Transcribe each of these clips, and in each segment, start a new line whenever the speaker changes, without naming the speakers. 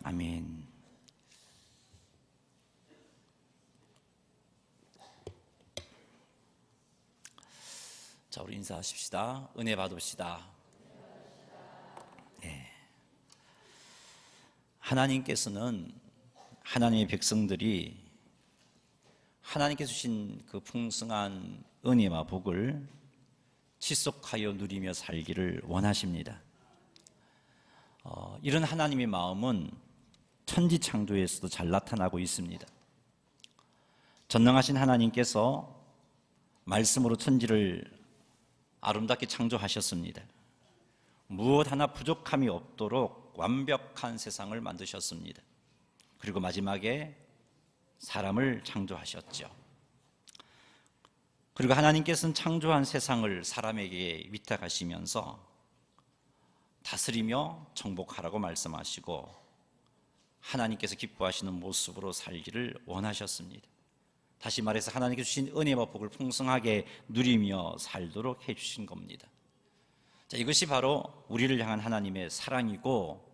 아멘. 자, 우리 인사하십시다. 은혜 받읍시다. 네. 하나님께서는 하나님의 백성들이 하나님께서 주신 그 풍성한 은혜와 복을 지속하여 누리며 살기를 원하십니다. 이런 하나님의 마음은 천지창조에서도 잘 나타나고 있습니다. 전능하신 하나님께서 말씀으로 천지를 아름답게 창조하셨습니다. 무엇 하나 부족함이 없도록 완벽한 세상을 만드셨습니다. 그리고 마지막에 사람을 창조하셨죠. 그리고 하나님께서는 창조한 세상을 사람에게 위탁하시면서 다스리며 정복하라고 말씀하시고 하나님께서 기뻐하시는 모습으로 살기를 원하셨습니다. 다시 말해서 하나님께서 주신 은혜와 복을 풍성하게 누리며 살도록 해주신 겁니다. 자, 이것이 바로 우리를 향한 하나님의 사랑이고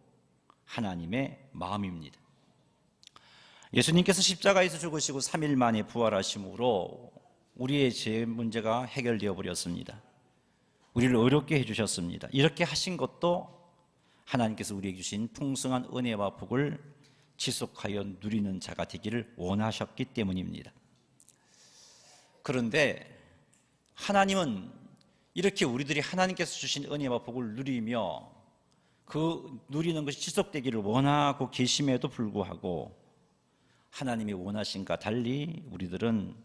하나님의 마음입니다. 예수님께서 십자가에서 죽으시고 3일 만에 부활하심으로 우리의 죄 문제가 해결되어 버렸습니다. 우리를 의롭게 해주셨습니다. 이렇게 하신 것도 하나님께서 우리에게 주신 풍성한 은혜와 복을 지속하여 누리는 자가 되기를 원하셨기 때문입니다. 그런데 하나님은 이렇게 우리들이 하나님께서 주신 은혜와 복을 누리며 그 누리는 것이 지속되기를 원하고 계심에도 불구하고 하나님이 원하신과 달리 우리들은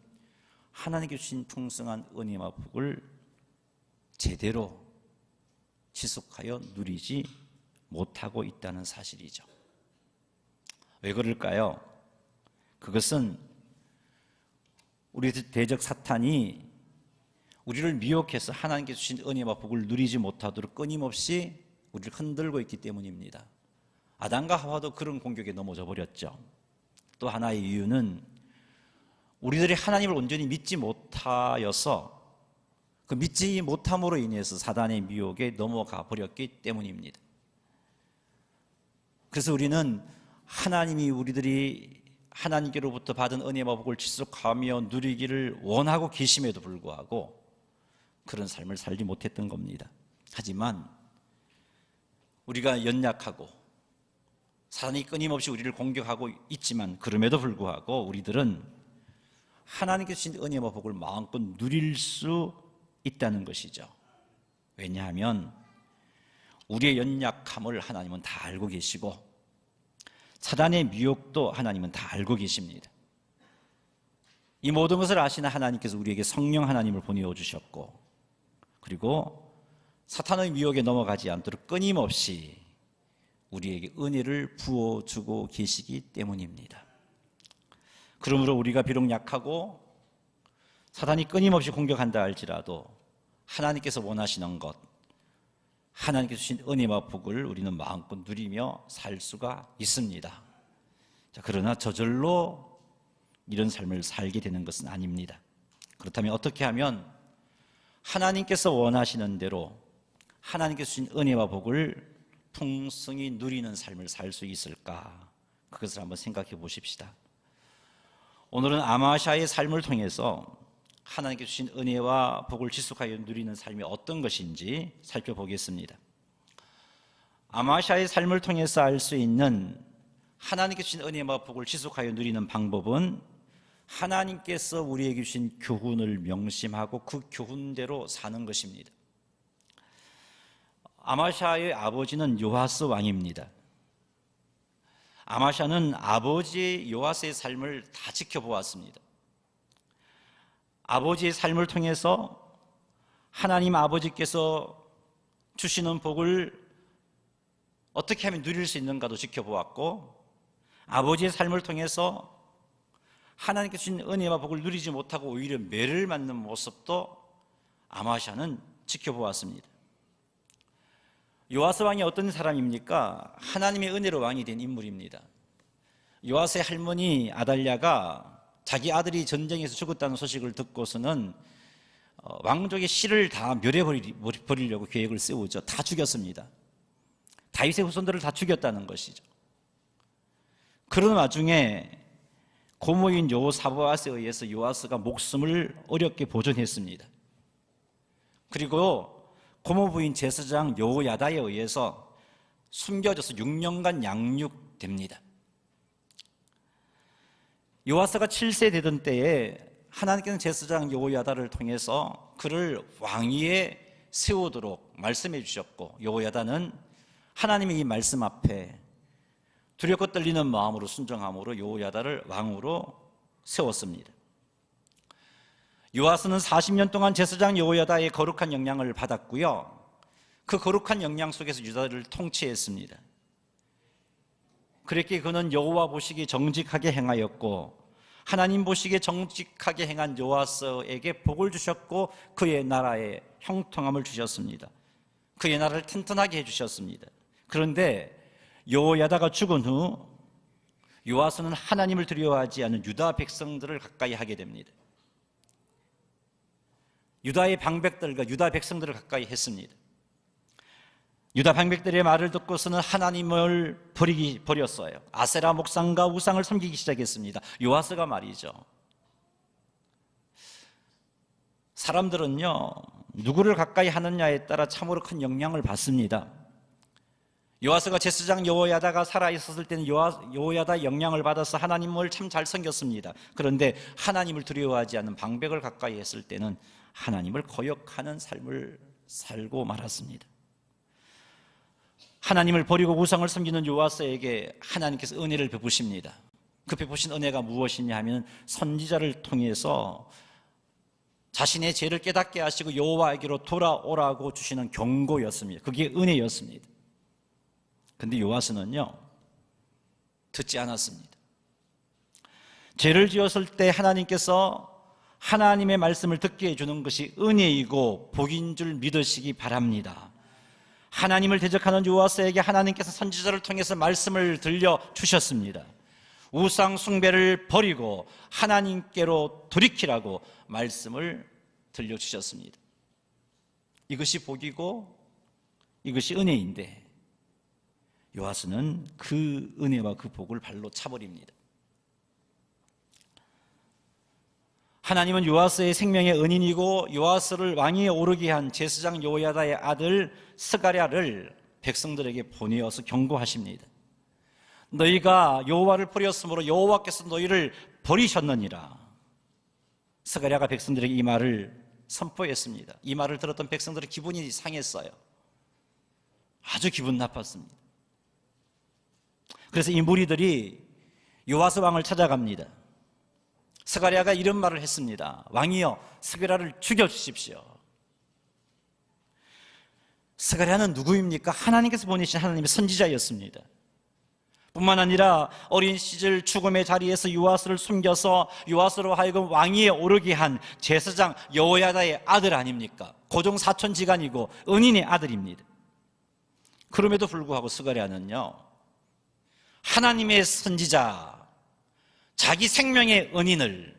하나님께 주신 풍성한 은혜와 복을 제대로 지속하여 누리지 못하고 있다는 사실이죠. 왜 그럴까요? 그것은 우리 대적 사탄이 우리를 미혹해서 하나님께 주신 은혜와 복을 누리지 못하도록 끊임없이 우리를 흔들고 있기 때문입니다. 아담과 하와도 그런 공격에 넘어져 버렸죠. 또 하나의 이유는 우리들이 하나님을 온전히 믿지 못하여서 그 믿지 못함으로 인해서 사단의 미혹에 넘어가 버렸기 때문입니다. 그래서 우리는 하나님이 우리들이 하나님께로부터 받은 은혜와 복을 지속하며 누리기를 원하고 계심에도 불구하고 그런 삶을 살지 못했던 겁니다. 하지만 우리가 연약하고 사단이 끊임없이 우리를 공격하고 있지만 그럼에도 불구하고 우리들은 하나님께 주신 은혜와 복을 마음껏 누릴 수 있다는 것이죠. 왜냐하면 우리의 연약함을 하나님은 다 알고 계시고 사단의 미혹도 하나님은 다 알고 계십니다. 이 모든 것을 아시는 하나님께서 우리에게 성령 하나님을 보내주셨고 그리고 사탄의 미혹에 넘어가지 않도록 끊임없이 우리에게 은혜를 부어주고 계시기 때문입니다. 그러므로 우리가 비록 약하고 사단이 끊임없이 공격한다 할지라도 하나님께서 원하시는 것, 하나님께서 주신 은혜와 복을 우리는 마음껏 누리며 살 수가 있습니다. 자, 그러나 저절로 이런 삶을 살게 되는 것은 아닙니다. 그렇다면 어떻게 하면 하나님께서 원하시는 대로 하나님께서 주신 은혜와 복을 풍성히 누리는 삶을 살 수 있을까? 그것을 한번 생각해 보십시다. 오늘은 아마샤의 삶을 통해서 하나님께 주신 은혜와 복을 지속하여 누리는 삶이 어떤 것인지 살펴보겠습니다. 아마샤의 삶을 통해서 알 수 있는 하나님께 주신 은혜와 복을 지속하여 누리는 방법은 하나님께서 우리에게 주신 교훈을 명심하고 그 교훈대로 사는 것입니다. 아마샤의 아버지는 요아스 왕입니다. 아마샤는 아버지 요아스의 삶을 다 지켜보았습니다. 아버지의 삶을 통해서 하나님 아버지께서 주시는 복을 어떻게 하면 누릴 수 있는가도 지켜보았고 아버지의 삶을 통해서 하나님께 주신 은혜와 복을 누리지 못하고 오히려 매를 맞는 모습도 아마샤는 지켜보았습니다. 요아스 왕이 어떤 사람입니까? 하나님의 은혜로 왕이 된 인물입니다. 요아스의 할머니 아달랴가 자기 아들이 전쟁에서 죽었다는 소식을 듣고서는 왕족의 씨를 다 멸해버리려고 계획을 세우죠. 다 죽였습니다. 다윗의 후손들을 다 죽였다는 것이죠. 그런 와중에 고모인 여호사밧에 의해서 요아스가 목숨을 어렵게 보존했습니다. 그리고 고모부인 제사장 여호야다에 의해서 숨겨져서 6년간 양육됩니다. 요아스가 7세 되던 때에 하나님께서는 제사장 여호야다를 통해서 그를 왕위에 세우도록 말씀해 주셨고, 여호야다는 하나님의 이 말씀 앞에 두렵고 떨리는 마음으로 순종함으로 여호야다를 왕으로 세웠습니다. 요아스는 40년 동안 제사장 여호야다의 거룩한 영향을 받았고요, 그 거룩한 영향 속에서 유다를 통치했습니다. 그랬기에 그는 여호와 보시기에 정직하게 행하였고, 하나님 보시기에 정직하게 행한 요아스에게 복을 주셨고, 그의 나라에 형통함을 주셨습니다. 그의 나라를 튼튼하게 해주셨습니다. 그런데 여호야다가 죽은 후 요아스는 하나님을 두려워하지 않는 유다 백성들을 가까이 하게 됩니다. 유다의 방백들과 유다 백성들을 가까이 했습니다. 유다 방백들의 말을 듣고서는 하나님을 버렸어요. 아세라 목상과 우상을 섬기기 시작했습니다. 요아스가 말이죠. 사람들은요, 누구를 가까이 하느냐에 따라 참으로 큰 영향을 받습니다. 요아스가 제사장 여호야다가 살아있었을 때는 여호야다 영향을 받아서 하나님을 참 잘 섬겼습니다. 그런데 하나님을 두려워하지 않는 방백을 가까이 했을 때는 하나님을 거역하는 삶을 살고 말았습니다. 하나님을 버리고 우상을 섬기는 요아스에게 하나님께서 은혜를 베푸십니다. 그 베푸신 은혜가 무엇이냐 하면 선지자를 통해서 자신의 죄를 깨닫게 하시고 여호와에게로 돌아오라고 주시는 경고였습니다. 그게 은혜였습니다. 근데 요아스는요, 듣지 않았습니다. 죄를 지었을 때 하나님께서 하나님의 말씀을 듣게 해주는 것이 은혜이고 복인 줄 믿으시기 바랍니다. 하나님을 대적하는 요아스에게 하나님께서 선지자를 통해서 말씀을 들려주셨습니다. 우상 숭배를 버리고 하나님께로 돌이키라고 말씀을 들려주셨습니다. 이것이 복이고 이것이 은혜인데 요아스는 그 은혜와 그 복을 발로 차버립니다. 하나님은 요아스의 생명의 은인이고 요아스를 왕위에 오르게 한 제사장 여호야다의 아들 스가랴를 백성들에게 보내어서 경고하십니다. 너희가 여호와를 버렸으므로 여호와께서 너희를 버리셨느니라. 스가랴가 백성들에게 이 말을 선포했습니다. 이 말을 들었던 백성들의 기분이 상했어요. 아주 기분 나빴습니다. 그래서 이 무리들이 요아스 왕을 찾아갑니다. 스가랴가 이런 말을 했습니다. 왕이여, 스가랴를 죽여주십시오. 스가랴는 누구입니까? 하나님께서 보내신 하나님의 선지자였습니다. 뿐만 아니라 어린 시절 죽음의 자리에서 요아스를 숨겨서 요아스로 하여금 왕위에 오르게 한 제사장 여호야다의 아들 아닙니까? 고종 사촌지간이고 은인의 아들입니다. 그럼에도 불구하고 스가랴는요, 하나님의 선지자, 자기 생명의 은인을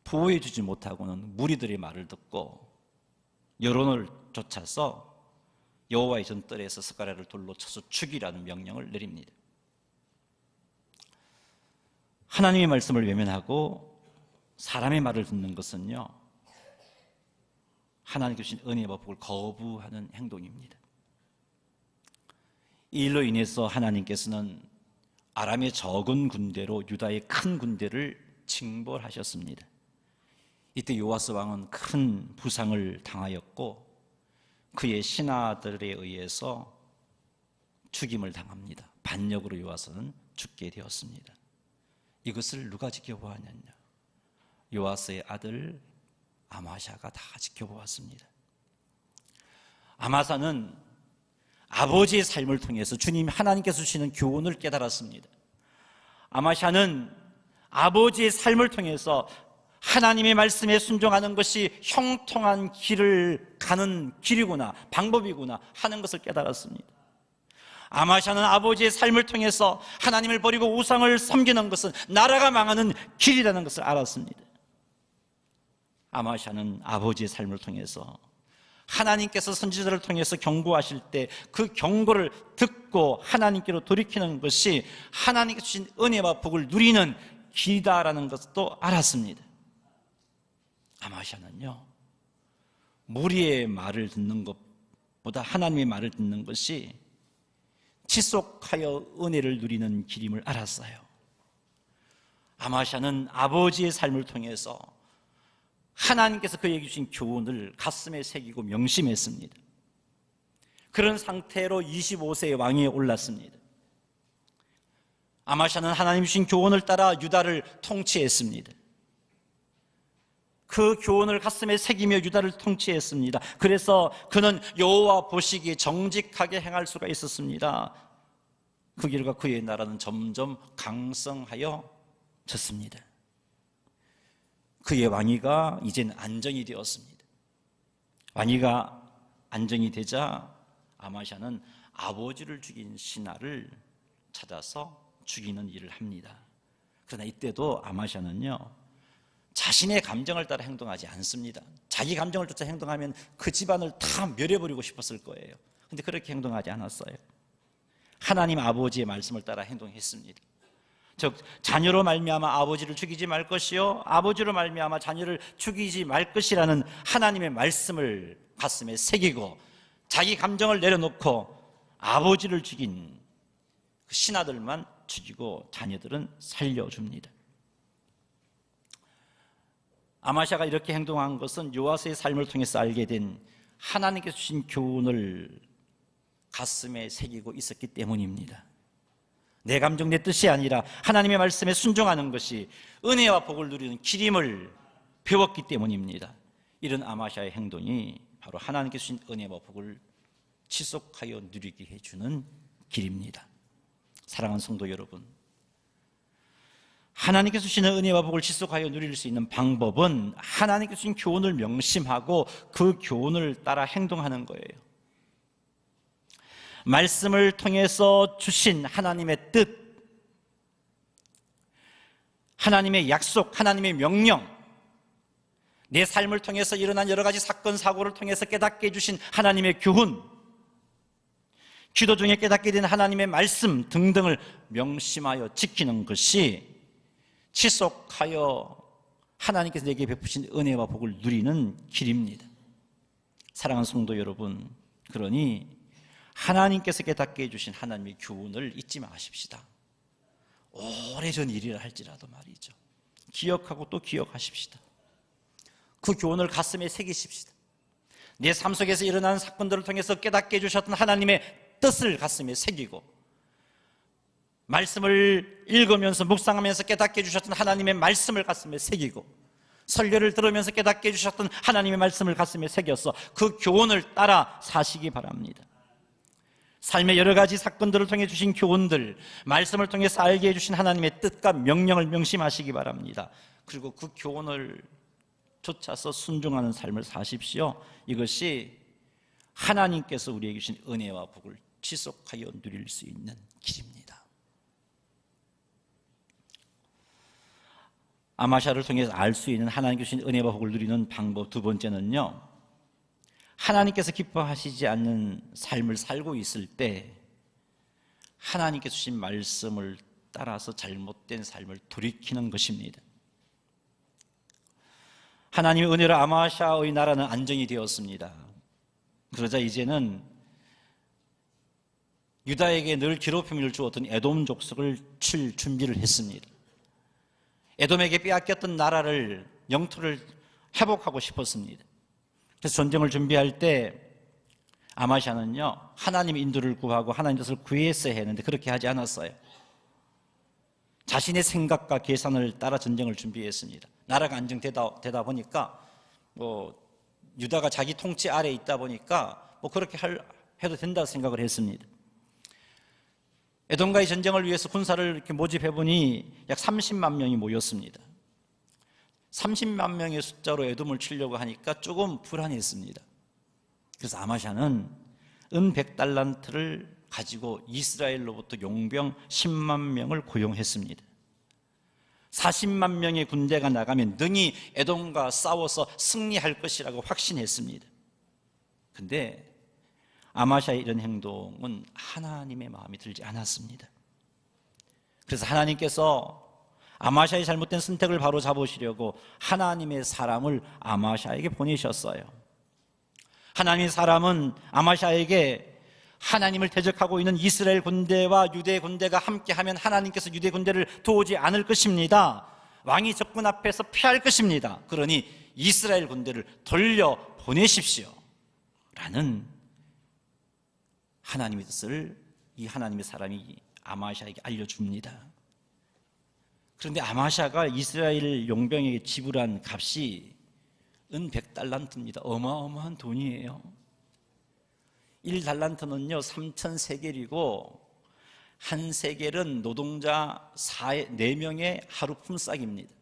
보호해 주지 못하고는 무리들의 말을 듣고 여론을 쫓아서 여호와의 전뜰에서 스가랴를 돌로 쳐서 죽이라는 명령을 내립니다. 하나님의 말씀을 외면하고 사람의 말을 듣는 것은요, 하나님께 주신 은혜와 복을 거부하는 행동입니다. 이 일로 인해서 하나님께서는 아람의 적은 군대로 유다의 큰 군대를 징벌하셨습니다. 이때 요아스 왕은 큰 부상을 당하였고 그의 신하들에 의해서 죽임을 당합니다. 반역으로 요아스는 죽게 되었습니다. 이것을 누가 지켜보았느냐? 요아스의 아들 아마샤가 다 지켜보았습니다. 아마사는 아버지의 삶을 통해서 주님 하나님께서 주시는 교훈을 깨달았습니다. 아마샤는 아버지의 삶을 통해서 하나님의 말씀에 순종하는 것이 형통한 길을 가는 길이구나, 방법이구나 하는 것을 깨달았습니다. 아마샤는 아버지의 삶을 통해서 하나님을 버리고 우상을 섬기는 것은 나라가 망하는 길이라는 것을 알았습니다. 아마샤는 아버지의 삶을 통해서 하나님께서 선지자를 통해서 경고하실 때 그 경고를 듣고 하나님께로 돌이키는 것이 하나님께서 주신 은혜와 복을 누리는 길이다라는 것도 알았습니다. 아마샤는요, 무리의 말을 듣는 것보다 하나님의 말을 듣는 것이 지속하여 은혜를 누리는 길임을 알았어요. 아마샤는 아버지의 삶을 통해서 하나님께서 그에게 주신 교훈을 가슴에 새기고 명심했습니다. 그런 상태로 25세의 왕위에 올랐습니다. 아마샤는 하나님 주신 교훈을 따라 유다를 통치했습니다. 그 교훈을 가슴에 새기며 유다를 통치했습니다. 그래서 그는 여호와 보시기에 정직하게 행할 수가 있었습니다. 그 결과 그의 나라는 점점 강성하여 졌습니다. 그의 왕위가 이젠 안정이 되었습니다. 왕위가 안정이 되자 아마샤는 아버지를 죽인 신하를 찾아서 죽이는 일을 합니다. 그러나 이때도 아마샤는요, 자신의 감정을 따라 행동하지 않습니다. 자기 감정을 쫓아 행동하면 그 집안을 다 멸해버리고 싶었을 거예요. 그런데 그렇게 행동하지 않았어요. 하나님 아버지의 말씀을 따라 행동했습니다. 즉 자녀로 말미암아 아버지를 죽이지 말 것이요 아버지로 말미암아 자녀를 죽이지 말 것이라는 하나님의 말씀을 가슴에 새기고 자기 감정을 내려놓고 아버지를 죽인 그 신하들만 죽이고 자녀들은 살려줍니다. 아마샤가 이렇게 행동한 것은 요아스의 삶을 통해서 알게 된 하나님께서 주신 교훈을 가슴에 새기고 있었기 때문입니다. 내 감정, 내 뜻이 아니라 하나님의 말씀에 순종하는 것이 은혜와 복을 누리는 길임을 배웠기 때문입니다. 이런 아마샤의 행동이 바로 하나님께서 주신 은혜와 복을 지속하여 누리게 해주는 길입니다. 사랑하는 성도 여러분, 하나님께서 주시는 은혜와 복을 지속하여 누릴 수 있는 방법은 하나님께서 주신 교훈을 명심하고 그 교훈을 따라 행동하는 거예요. 말씀을 통해서 주신 하나님의 뜻, 하나님의 약속, 하나님의 명령, 내 삶을 통해서 일어난 여러 가지 사건, 사고를 통해서 깨닫게 해주신 하나님의 교훈, 기도 중에 깨닫게 된 하나님의 말씀 등등을 명심하여 지키는 것이 지속하여 하나님께서 내게 베푸신 은혜와 복을 누리는 길입니다. 사랑하는 성도 여러분, 그러니 하나님께서 깨닫게 해주신 하나님의 교훈을 잊지 마십시다. 오래전 일이라 할지라도 말이죠. 기억하고 또 기억하십시다. 그 교훈을 가슴에 새기십시다. 내 삶 속에서 일어나는 사건들을 통해서 깨닫게 해주셨던 하나님의 뜻을 가슴에 새기고 말씀을 읽으면서 묵상하면서 깨닫게 해주셨던 하나님의 말씀을 가슴에 새기고 설교를 들으면서 깨닫게 해주셨던 하나님의 말씀을 가슴에 새겨서 그 교훈을 따라 사시기 바랍니다. 삶의 여러 가지 사건들을 통해 주신 교훈들, 말씀을 통해서 알게 해주신 하나님의 뜻과 명령을 명심하시기 바랍니다. 그리고 그 교훈을 쫓아서 순종하는 삶을 사십시오. 이것이 하나님께서 우리에게 주신 은혜와 복을 지속하여 누릴 수 있는 길입니다. 아마샤를 통해서 알 수 있는 하나님께서 주신 은혜와 복을 누리는 방법 두 번째는요, 하나님께서 기뻐하시지 않는 삶을 살고 있을 때 하나님께서 주신 말씀을 따라서 잘못된 삶을 돌이키는 것입니다. 하나님의 은혜로 아마샤의 나라는 안정이 되었습니다. 그러자 이제는 유다에게 늘 괴롭힘을 주었던 에돔 족속을 칠 준비를 했습니다. 에돔에게 빼앗겼던 나라를, 영토를 회복하고 싶었습니다. 그래서 전쟁을 준비할 때 아마샤는요, 하나님의 인도를 구하고 하나님 뜻을 구했어야 했는데 그렇게 하지 않았어요. 자신의 생각과 계산을 따라 전쟁을 준비했습니다. 나라가 안정되다 보니까 유다가 자기 통치 아래에 있다 보니까 그렇게 해도 된다고 생각을 했습니다. 에돔과의 전쟁을 위해서 군사를 이렇게 모집해 보니 약 30만 명이 모였습니다. 30만 명의 숫자로 에돔을 치려고 하니까 조금 불안했습니다. 그래서 아마샤는 은 100달란트를 가지고 이스라엘로부터 용병 10만 명을 고용했습니다. 40만 명의 군대가 나가면 능히 에돔과 싸워서 승리할 것이라고 확신했습니다. 근데 아마샤의 이런 행동은 하나님의 마음에 들지 않았습니다. 그래서 하나님께서 아마샤의 잘못된 선택을 바로 잡으시려고 하나님의 사람을 아마샤에게 보내셨어요. 하나님의 사람은 아마샤에게 하나님을 대적하고 있는 이스라엘 군대와 유대 군대가 함께하면 하나님께서 유대 군대를 도우지 않을 것입니다. 왕이 적군 앞에서 피할 것입니다. 그러니 이스라엘 군대를 돌려보내십시오 라는 하나님의 뜻을 이 하나님의 사람이 아마샤에게 알려줍니다. 그런데 아마샤가 이스라엘 용병에게 지불한 값이 은 100달란트입니다. 어마어마한 돈이에요. 1달란트는요 3,000세겔이고 한 세겔은 노동자 4명의 하루 품삯입니다.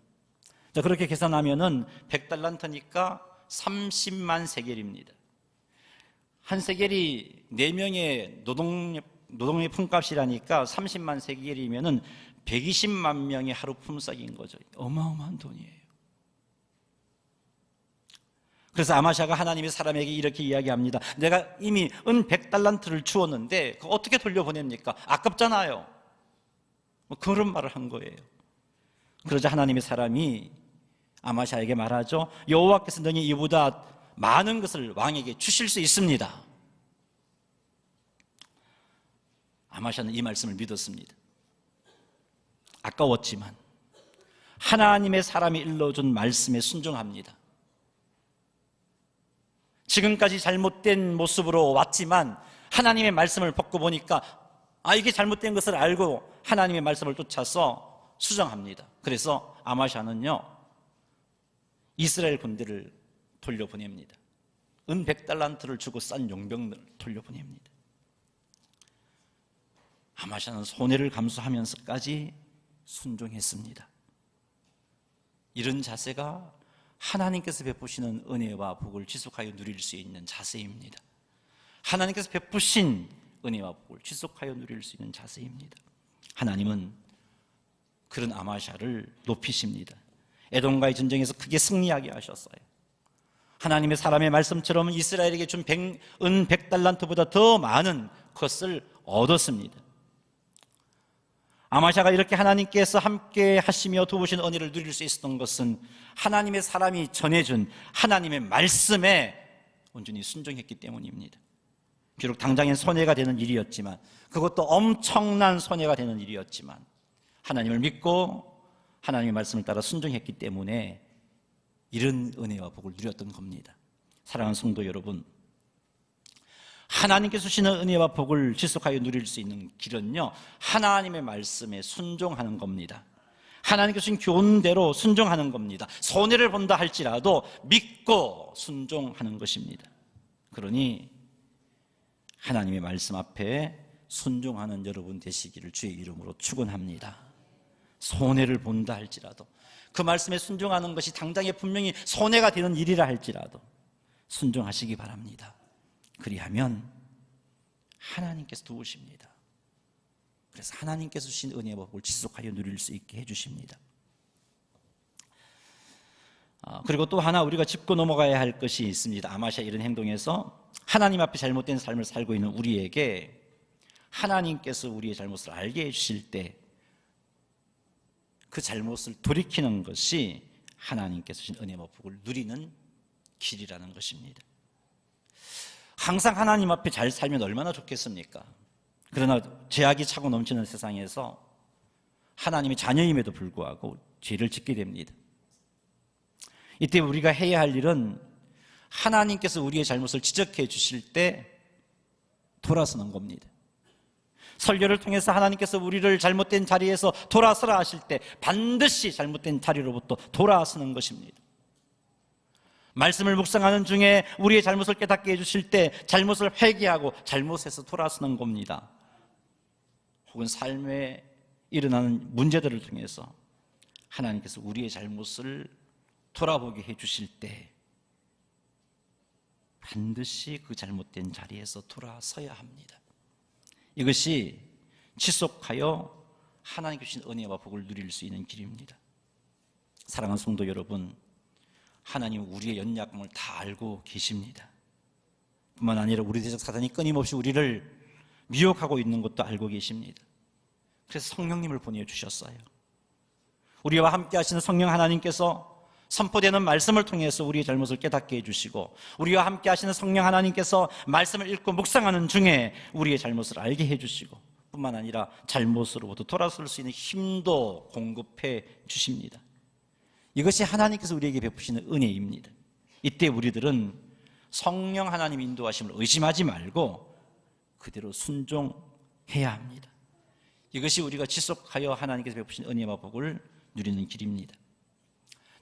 자, 그렇게 계산하면은 100달란트니까 30만 세겔입니다. 한 세겔이 4명의 노동의 품값이라니까 30만 세겔이면은 120만 명의 하루 품삯인 거죠. 어마어마한 돈이에요. 그래서 아마샤가 하나님의 사람에게 이렇게 이야기합니다. 내가 이미 은 100달란트를 주었는데 그거 어떻게 돌려보냅니까? 아깝잖아요. 그런 말을 한 거예요. 그러자 하나님의 사람이 아마샤에게 말하죠. 여호와께서 너희 이보다 많은 것을 왕에게 주실 수 있습니다. 아마샤는 이 말씀을 믿었습니다. 아까웠지만 하나님의 사람이 일러준 말씀에 순종합니다. 지금까지 잘못된 모습으로 왔지만 하나님의 말씀을 벗고 보니까 이게 잘못된 것을 알고 하나님의 말씀을 쫓아서 수정합니다. 그래서 아마샤는요 이스라엘 군대를 돌려보냅니다. 은 100달란트를 주고 싼 용병들을 돌려보냅니다. 아마샤는 손해를 감수하면서까지 순종했습니다. 이런 자세가 하나님께서 베푸시는 은혜와 복을 지속하여 누릴 수 있는 자세입니다. 하나님께서 베푸신 은혜와 복을 지속하여 누릴 수 있는 자세입니다. 하나님은 그런 아마샤를 높이십니다. 에돔과의 전쟁에서 크게 승리하게 하셨어요. 하나님의 사람의 말씀처럼 이스라엘에게 준 은 100달란트보다 더 많은 것을 얻었습니다. 아마샤가 이렇게 하나님께서 함께 하시며 도우신 은혜를 누릴 수 있었던 것은 하나님의 사람이 전해준 하나님의 말씀에 온전히 순종했기 때문입니다. 비록 당장엔 손해가 되는 일이었지만, 그것도 엄청난 손해가 되는 일이었지만 하나님을 믿고 하나님의 말씀을 따라 순종했기 때문에 이런 은혜와 복을 누렸던 겁니다. 사랑하는 성도 여러분, 하나님께서 주시는 은혜와 복을 지속하여 누릴 수 있는 길은요 하나님의 말씀에 순종하는 겁니다. 하나님께서 주신 교훈대로 순종하는 겁니다. 손해를 본다 할지라도 믿고 순종하는 것입니다. 그러니 하나님의 말씀 앞에 순종하는 여러분 되시기를 주의 이름으로 축원합니다. 손해를 본다 할지라도, 그 말씀에 순종하는 것이 당장에 분명히 손해가 되는 일이라 할지라도 순종하시기 바랍니다. 그리하면 하나님께서 도우십니다. 그래서 하나님께서 주신 은혜와 복을 지속하여 누릴 수 있게 해주십니다. 그리고 또 하나 우리가 짚고 넘어가야 할 것이 있습니다. 아마샤 이런 행동에서 하나님 앞에 잘못된 삶을 살고 있는 우리에게 하나님께서 우리의 잘못을 알게 해주실 때 그 잘못을 돌이키는 것이 하나님께서 주신 은혜와 복을 누리는 길이라는 것입니다. 항상 하나님 앞에 잘 살면 얼마나 좋겠습니까? 그러나 죄악이 차고 넘치는 세상에서 하나님의 자녀임에도 불구하고 죄를 짓게 됩니다. 이때 우리가 해야 할 일은 하나님께서 우리의 잘못을 지적해 주실 때 돌아서는 겁니다. 설교를 통해서 하나님께서 우리를 잘못된 자리에서 돌아서라 하실 때 반드시 잘못된 자리로부터 돌아서는 것입니다. 말씀을 묵상하는 중에 우리의 잘못을 깨닫게 해주실 때 잘못을 회개하고 잘못에서 돌아서는 겁니다. 혹은 삶에 일어나는 문제들을 통해서 하나님께서 우리의 잘못을 돌아보게 해주실 때 반드시 그 잘못된 자리에서 돌아서야 합니다. 이것이 지속하여 하나님께 주신 은혜와 복을 누릴 수 있는 길입니다. 사랑하는 성도 여러분, 하나님은 우리의 연약함을 다 알고 계십니다. 뿐만 아니라 우리 대적 사단이 끊임없이 우리를 미혹하고 있는 것도 알고 계십니다. 그래서 성령님을 보내주셨어요. 우리와 함께 하시는 성령 하나님께서 선포되는 말씀을 통해서 우리의 잘못을 깨닫게 해주시고, 우리와 함께 하시는 성령 하나님께서 말씀을 읽고 묵상하는 중에 우리의 잘못을 알게 해주시고, 뿐만 아니라 잘못으로부터 돌아설 수 있는 힘도 공급해 주십니다. 이것이 하나님께서 우리에게 베푸시는 은혜입니다. 이때 우리들은 성령 하나님 인도하심을 의심하지 말고 그대로 순종해야 합니다. 이것이 우리가 지속하여 하나님께서 베푸신 은혜와 복을 누리는 길입니다.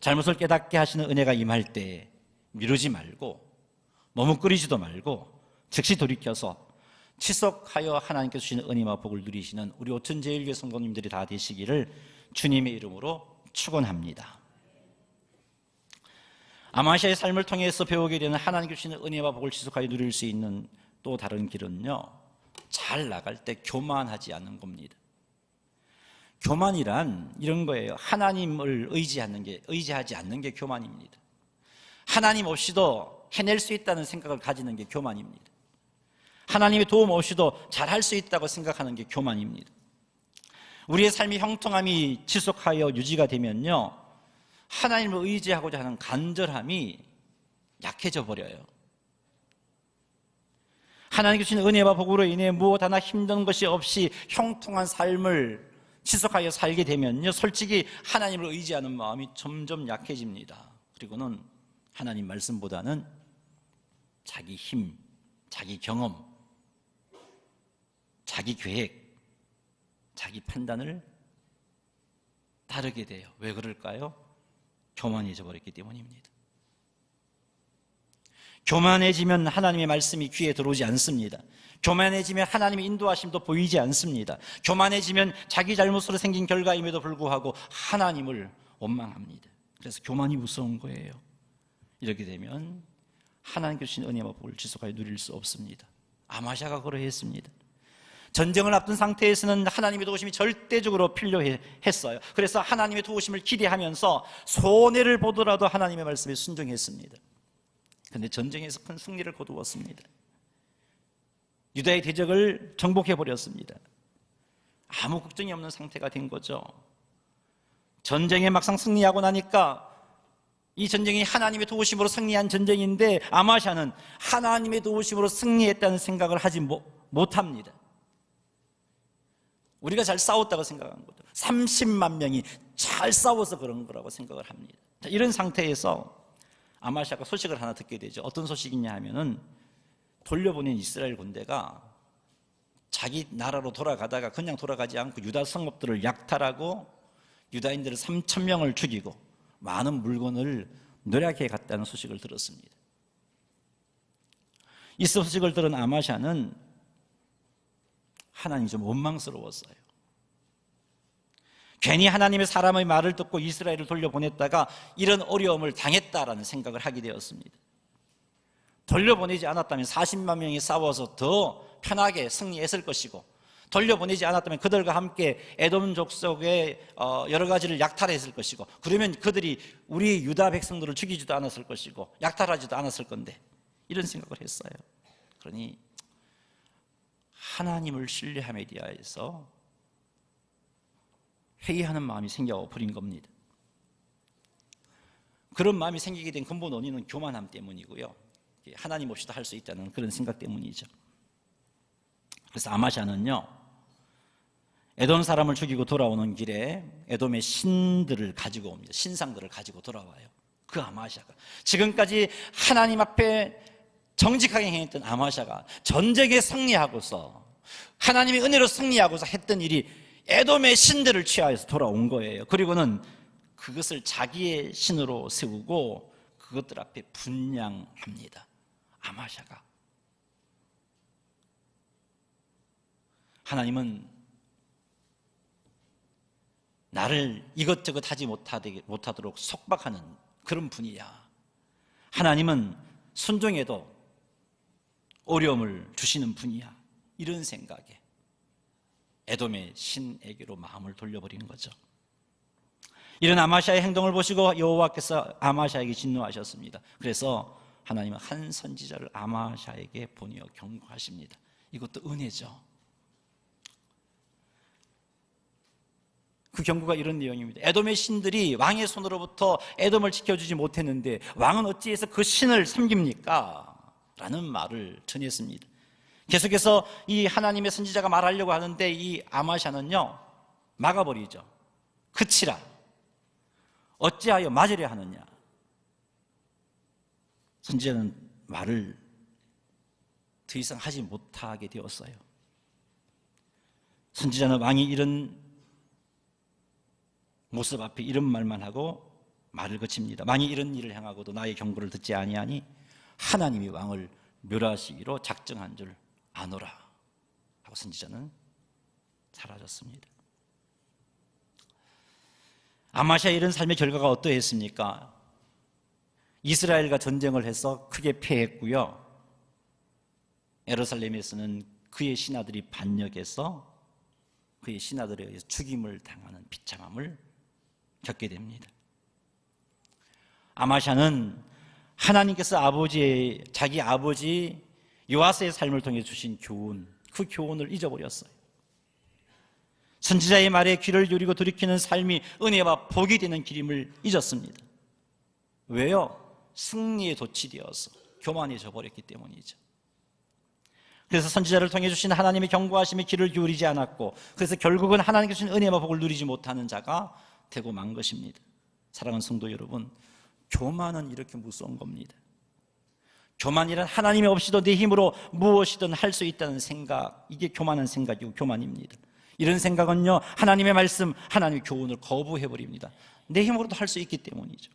잘못을 깨닫게 하시는 은혜가 임할 때 미루지 말고 머뭇거리지도 말고 즉시 돌이켜서 지속하여 하나님께서 주시는 은혜와 복을 누리시는 우리 오천제일교회 성도님들이 다 되시기를 주님의 이름으로 축원합니다. 아마시아의 삶을 통해서 배우게 되는 하나님께서 주시는 은혜와 복을 지속하여 누릴 수 있는 또 다른 길은요, 잘 나갈 때 교만하지 않는 겁니다. 교만이란 이런 거예요. 하나님을 의지하지 않는 게 교만입니다. 하나님 없이도 해낼 수 있다는 생각을 가지는 게 교만입니다. 하나님의 도움 없이도 잘할 수 있다고 생각하는 게 교만입니다. 우리의 삶의 형통함이 지속하여 유지가 되면요, 하나님을 의지하고자 하는 간절함이 약해져 버려요. 하나님께서 주신 은혜와 복으로 인해 무엇 하나 힘든 것이 없이 형통한 삶을 지속하여 살게 되면요, 솔직히 하나님을 의지하는 마음이 점점 약해집니다. 그리고는 하나님 말씀보다는 자기 힘, 자기 경험, 자기 계획, 자기 판단을 따르게 돼요. 왜 그럴까요? 교만해져 버렸기 때문입니다. 교만해지면 하나님의 말씀이 귀에 들어오지 않습니다. 교만해지면 하나님의 인도하심도 보이지 않습니다. 교만해지면 자기 잘못으로 생긴 결과임에도 불구하고 하나님을 원망합니다. 그래서 교만이 무서운 거예요. 이렇게 되면 하나님께서 주신 은혜와 복을 지속하여 누릴 수 없습니다. 아마샤가 그러했습니다. 전쟁을 앞둔 상태에서는 하나님의 도우심이 절대적으로 필요했어요. 그래서 하나님의 도우심을 기대하면서 손해를 보더라도 하나님의 말씀에 순종했습니다. 그런데 전쟁에서 큰 승리를 거두었습니다. 유다의 대적을 정복해버렸습니다. 아무 걱정이 없는 상태가 된 거죠. 전쟁에 막상 승리하고 나니까 이 전쟁이 하나님의 도우심으로 승리한 전쟁인데 아마샤는 하나님의 도우심으로 승리했다는 생각을 하지 못합니다. 우리가 잘 싸웠다고 생각하는 거죠. 30만 명이 잘 싸워서 그런 거라고 생각을 합니다. 자, 이런 상태에서 아마샤가 소식을 하나 듣게 되죠. 어떤 소식이냐 하면은 돌려보낸 이스라엘 군대가 자기 나라로 돌아가다가 그냥 돌아가지 않고 유다 성읍들을 약탈하고 유다인들을 3,000명을 죽이고 많은 물건을 노략해 갔다는 소식을 들었습니다. 이 소식을 들은 아마샤는 하나님이 좀 원망스러웠어요. 괜히 하나님의 사람의 말을 듣고 이스라엘을 돌려보냈다가 이런 어려움을 당했다라는 생각을 하게 되었습니다. 돌려보내지 않았다면 40만 명이 싸워서 더 편하게 승리했을 것이고, 돌려보내지 않았다면 그들과 함께 에돔 족속의 여러 가지를 약탈했을 것이고, 그러면 그들이 우리 유다 백성들을 죽이지도 않았을 것이고 약탈하지도 않았을 건데, 이런 생각을 했어요. 그러니 하나님을 신뢰함에 대하여서 회의하는 마음이 생겨버린 겁니다. 그런 마음이 생기게 된 근본 원인은 교만함 때문이고요, 하나님 없이도 할 수 있다는 그런 생각 때문이죠. 그래서 아마샤는요, 에돔 사람을 죽이고 돌아오는 길에 에돔의 신들을 가지고 옵니다. 신상들을 가지고 돌아와요. 그 아마샤가 지금까지 하나님 앞에 정직하게 행했던 아마샤가 전쟁에 승리하고서 하나님의 은혜로 승리하고서 했던 일이 에돔의 신들을 취하여서 돌아온 거예요. 그리고는 그것을 자기의 신으로 세우고 그것들 앞에 분향합니다. 아마샤가. 하나님은 나를 이것저것 하지 못하도록 속박하는 그런 분이야. 하나님은 순종해도 어려움을 주시는 분이야. 이런 생각에 에돔의 신에게로 마음을 돌려버린 거죠. 이런 아마샤의 행동을 보시고 여호와께서 아마샤에게 진노하셨습니다. 그래서 하나님은 한 선지자를 아마샤에게 보내어 경고하십니다. 이것도 은혜죠. 그 경고가 이런 내용입니다. 에돔의 신들이 왕의 손으로부터 에돔을 지켜주지 못했는데 왕은 어찌해서 그 신을 섬깁니까? 라는 말을 전했습니다. 계속해서 이 하나님의 선지자가 말하려고 하는데 이 아마샤는요, 막아버리죠. 그치라, 어찌하여 맞으려 하느냐. 선지자는 말을 더 이상 하지 못하게 되었어요. 선지자는 왕이 이런 모습 앞에 이런 말만 하고 말을 거칩니다. 왕이 이런 일을 행하고도 나의 경고를 듣지 아니하니 하나님이 왕을 멸하시기로 작정한 줄 아노라 하고 선지자는 사라졌습니다. 아마샤의 이런 삶의 결과가 어떠했습니까? 이스라엘과 전쟁을 해서 크게 패했고요. 예루살렘에서는 그의 신하들이 반역해서 그의 신하들에 의해서 죽임을 당하는 비참함을 겪게 됩니다. 아마샤는 하나님께서 자기 아버지 요아스의 삶을 통해 주신 교훈, 그 교훈을 잊어버렸어요. 선지자의 말에 귀를 기울이고 돌이키는 삶이 은혜와 복이 되는 길임을 잊었습니다. 왜요? 승리에 도취되어서 교만해져 버렸기 때문이죠. 그래서 선지자를 통해 주신 하나님의 경고하심에 귀를 기울이지 않았고, 그래서 결국은 하나님께서 주신 은혜와 복을 누리지 못하는 자가 되고 만 것입니다. 사랑하는 성도 여러분, 교만은 이렇게 무서운 겁니다. 교만이란 하나님이 없이도 내 힘으로 무엇이든 할 수 있다는 생각, 이게 교만한 생각이고 교만입니다. 이런 생각은요, 하나님의 말씀, 하나님의 교훈을 거부해버립니다. 내 힘으로도 할 수 있기 때문이죠.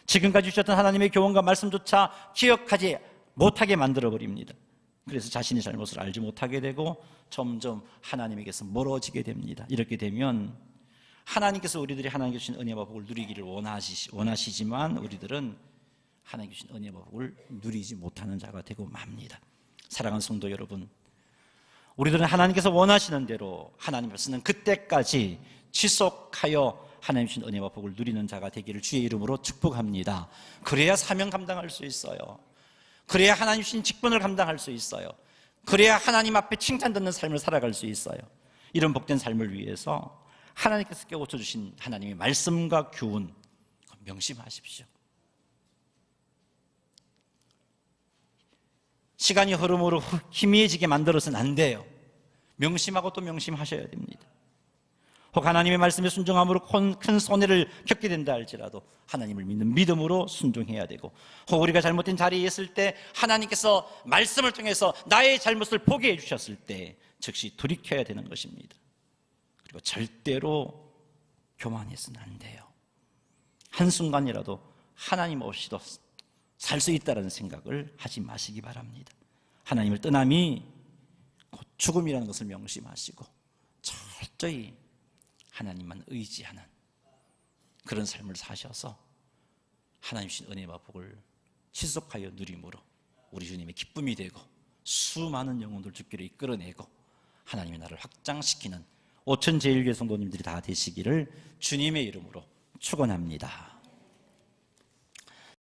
지금까지 주셨던 하나님의 교훈과 말씀조차 기억하지 못하게 만들어버립니다. 그래서 자신의 잘못을 알지 못하게 되고 점점 하나님에게서 멀어지게 됩니다. 이렇게 되면 하나님께서 우리들이 하나님께 주신 은혜와 복을 누리기를 원하시지만 우리들은 하나님께 주신 은혜와 복을 누리지 못하는 자가 되고 맙니다. 사랑하는 성도 여러분, 우리들은 하나님께서 원하시는 대로 하나님을 쓰는 그때까지 지속하여 하나님 주신 은혜와 복을 누리는 자가 되기를 주의 이름으로 축복합니다. 그래야 사명 감당할 수 있어요. 그래야 하나님 주신 직분을 감당할 수 있어요. 그래야 하나님 앞에 칭찬 듣는 삶을 살아갈 수 있어요. 이런 복된 삶을 위해서 하나님께서 깨우쳐 주신 하나님의 말씀과 교훈 명심하십시오. 시간이 흐름으로 희미해지게 만들어서는 안 돼요. 명심하고 또 명심하셔야 됩니다. 혹 하나님의 말씀에 순종함으로 큰 손해를 겪게 된다 할지라도 하나님을 믿는 믿음으로 순종해야 되고, 혹 우리가 잘못된 자리에 있을 때 하나님께서 말씀을 통해서 나의 잘못을 보게 해주셨을 때 즉시 돌이켜야 되는 것입니다. 그리고 절대로 교만해서는 안 돼요. 한순간이라도 하나님 없이도 살 수 있다는 생각을 하지 마시기 바랍니다. 하나님을 떠남이 곧 죽음이라는 것을 명심하시고 철저히 하나님만 의지하는 그런 삶을 사셔서 하나님 주신 은혜와 복을 지속하여 누림으로 우리 주님의 기쁨이 되고 수많은 영혼들 주께로 이끌어내고 하나님의 나라를 확장시키는 오천제일교회 성도님들이 다 되시기를 주님의 이름으로 축원합니다.